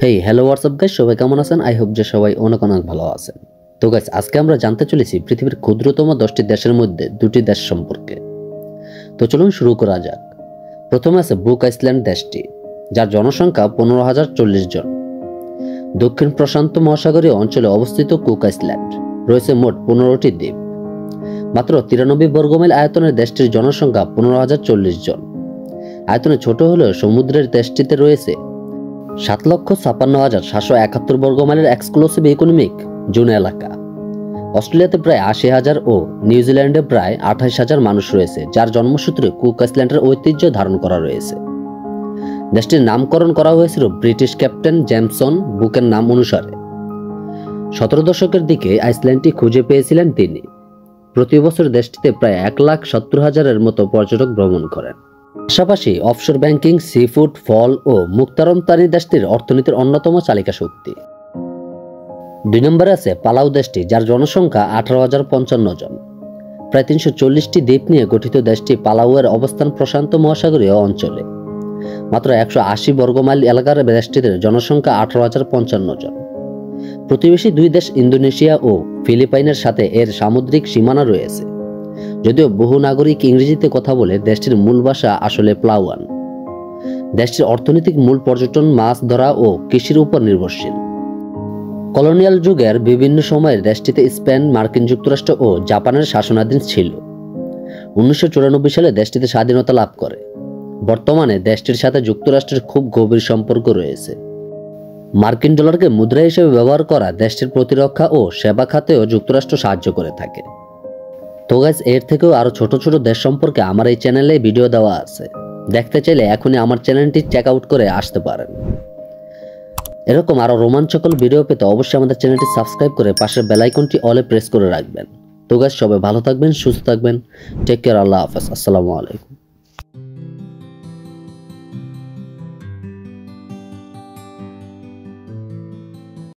Hey hello WhatsApp guys, সবাই কেমন আছেন? আই হোপ যে সবাই অনেক অনেক ভালো আছেন। তো গাইস, আজকে আমরা জানতে চলেছি পৃথিবীর ক্ষুদ্রতম 10টি দেশের মধ্যে 2টি দেশ সম্পর্কে। তো চলুন শুরু করা যাক। প্রথমে আছে বুক আইসল্যান্ড দেশটি, যার জনসংখ্যা 15,040 জন। দক্ষিণ প্রশান্ত মহাসাগরীয় অঞ্চলে অবস্থিত কুক আইসল্যান্ড রয়েছে মোট 15টি দ্বীপ। মাত্র 93 বর্গমাইল আয়তনের দেশটির জনসংখ্যা 15,040 জন। আয়তনে ছোট হলেও সমুদ্রের দেশটিতে রয়েছে 7,56,771 বর্গমাইলের এক্সক্লুসিভ ইকোনমিক জোন এলাকা। অস্ট্রেলিয়াতে প্রায় 80,000 ও নিউজিল্যান্ডে প্রায় 28,000 মানুষ রয়েছে, যার জন্মসূত্রে কুক আইসল্যান্ডের ঐতিহ্য ধারণ করা রয়েছে। দেশটির নামকরণ করা হয়েছিল ব্রিটিশ ক্যাপ্টেন জেমসন বুকের নাম অনুসারে। 17 দশকের দিকে আইসল্যান্ডটি খুঁজে পেয়েছিলেন তিনি। প্রতি বছর দেশটিতে প্রায় 1,70,000-এর মতো পর্যটক ভ্রমণ করেন। পাশাপাশি অফশোর ব্যাংকিং, সি ফুড, ফল ও মুক্তারমতানি দেশটির অর্থনীতির অন্যতম চালিকা শক্তি। 2 নম্বরে আছে পালাউ দেশটি, যার জনসংখ্যা 18,055 জন। প্রায় 340টি দ্বীপ নিয়ে গঠিত দেশটি পালাউয়ের অবস্থান প্রশান্ত মহাসাগরীয় অঞ্চলে। মাত্র 180 বর্গমাইল এলাকার দেশটিতে জনসংখ্যা 18,055 জন। প্রতিবেশী 2 দেশ ইন্দোনেশিয়া ও ফিলিপাইনের সাথে এর সামুদ্রিক সীমানা রয়েছে। যদিও বহু নাগরিক ইংরেজিতে কথা বলে, দেশটির মূল ভাষা আসলে প্লাওয়ান। দেশটির অর্থনৈতিক মূল পর্যটন, মাছ ধরা ও কৃষির উপর নির্ভরশীল। কলোনিয়াল যুগের বিভিন্ন সময়ে দেশটিতে স্পেন, মার্কিন যুক্তরাষ্ট্র ও জাপানের শাসনাধীন ছিল। 1994 সালে দেশটিতে স্বাধীনতা লাভ করে। বর্তমানে দেশটির সাথে যুক্তরাষ্ট্রের খুব গভীর সম্পর্ক রয়েছে। মার্কিন ডলারকে মুদ্রা হিসেবে ব্যবহার করা দেশটির প্রতিরক্ষা ও সেবা খাতেও যুক্তরাষ্ট্র সাহায্য করে থাকে। তো গাইস, এর থেকেও আরো ছোট ছোট দেশ সম্পর্কে আমার এই চ্যানেলে ভিডিও দেওয়া আছে। দেখতে চাইলে এখনই আমার চ্যানেলটি চেক আউট করে আসতে পারেন। এরকম আরো রোমাঞ্চকর ভিডিও পেতে অবশ্যই আমাদের চ্যানেলটি সাবস্ক্রাইব করে পাশের বেল আইকনটি অলে প্রেস করে রাখবেন। তো গাইস, সবাই ভালো থাকবেন, সুস্থ থাকবেন। টেক কেয়ার, আল্লাহ হাফেজ, আসসালামু আলাইকুম।